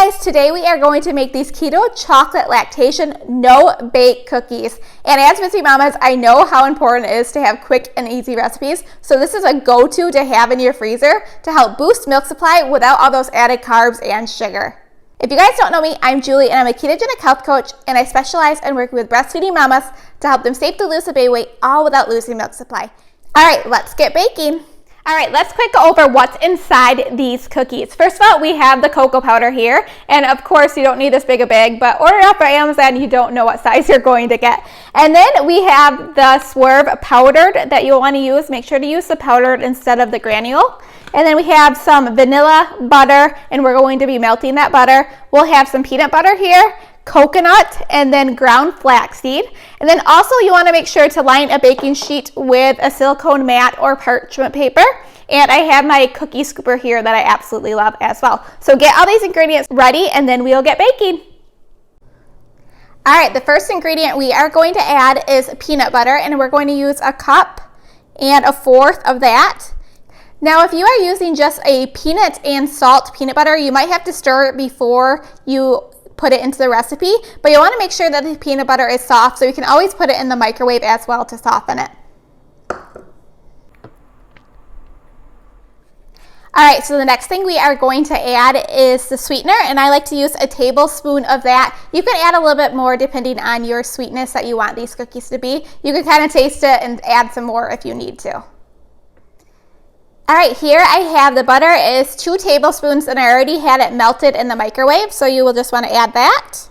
guys, today we are going to make these keto chocolate lactation no bake cookies. And as busy mamas, I know how important it is to have quick and easy recipes. So this is a go-to to have in your freezer to help boost milk supply without all those added carbs and sugar. If you guys don't know me, I'm Julie and I'm a ketogenic health coach, and I specialize in working with breastfeeding mamas to help them safely lose the baby weight, all without losing milk supply. All right, let's get baking. All right, let's quick go over what's inside these cookies. First of all, we have the cocoa powder here. And of course, you don't need this big a bag, but order it off by Amazon. You don't know what size you're going to get. And then we have the Swerve powdered that you'll want to use. Make sure to use the powdered instead of the granule. And then we have some vanilla butter, and we're going to be melting that butter. We'll have some peanut butter here, coconut, and then ground flaxseed. And then also you want to make sure to line a baking sheet with a silicone mat or parchment paper. And I have my cookie scooper here that I absolutely love as well. So get all these ingredients ready and then we'll get baking. All right, the first ingredient we are going to add is peanut butter, and we're going to use a cup and a fourth of that. Now, if you are using just a peanut and salt peanut butter, you might have to stir it before you put it into the recipe, but you want to make sure that the peanut butter is soft, so you can always put it in the microwave as well to soften it. All right, so the next thing we are going to add is the sweetener, and I like to use a tablespoon of that. You can add a little bit more depending on your sweetness that you want these cookies to be. You can kind of taste it and add some more if you need to. All right, here I have the butter is 2 tablespoons, and I already had it melted in the microwave, so you will just want to add that.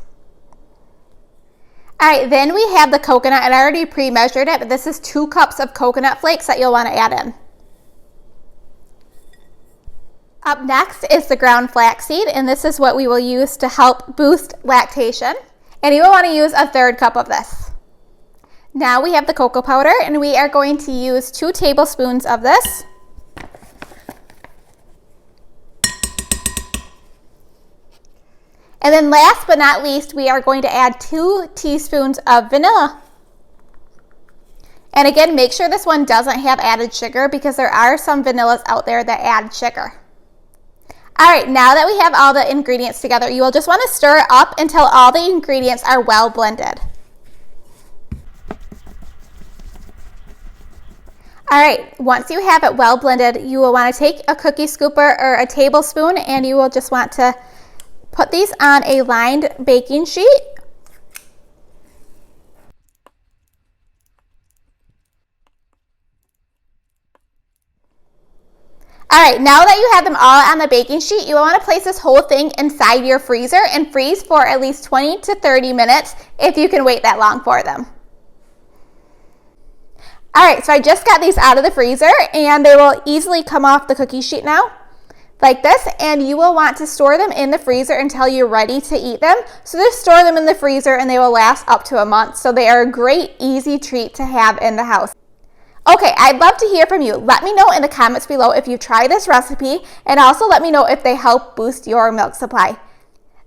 All right, then we have the coconut, and I already pre-measured it, but this is 2 cups of coconut flakes that you'll want to add in. Up next is the ground flaxseed, and this is what we will use to help boost lactation. And you will want to use a 1/3 cup of this. Now we have the cocoa powder, and we are going to use 2 tablespoons of this. And then last but not least, we are going to add 2 teaspoons of vanilla. And again, make sure this one doesn't have added sugar because there are some vanillas out there that add sugar. All right, now that we have all the ingredients together, you will just want to stir it up until all the ingredients are well blended. All right, once you have it well blended, you will want to take a cookie scooper or a tablespoon, and you will just want to put these on a lined baking sheet. All right, now that you have them all on the baking sheet, you will want to place this whole thing inside your freezer and freeze for at least 20 to 30 minutes if you can wait that long for them. All right, so I just got these out of the freezer, and they will easily come off the cookie sheet now, like this, and you will want to store them in the freezer until you're ready to eat them. So just store them in the freezer and they will last up to a month. So they are a great, easy treat to have in the house. Okay, I'd love to hear from you. Let me know in the comments below if you try this recipe, and also let me know if they help boost your milk supply.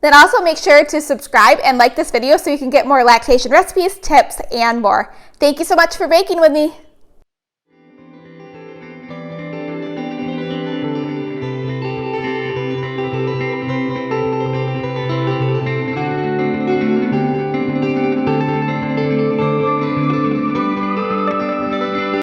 Then also make sure to subscribe and like this video so you can get more lactation recipes, tips, and more. Thank you so much for baking with me.